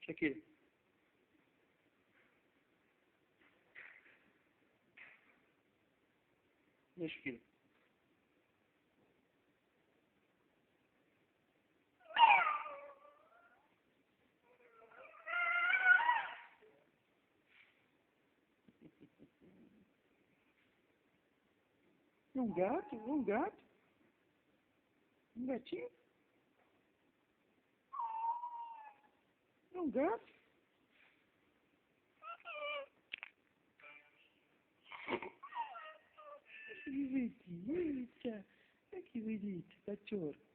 Shakira. E a Shakira? É um gato? É um gato? Um gatinho? É um gato? Que bonito. Que bonito, cachorro.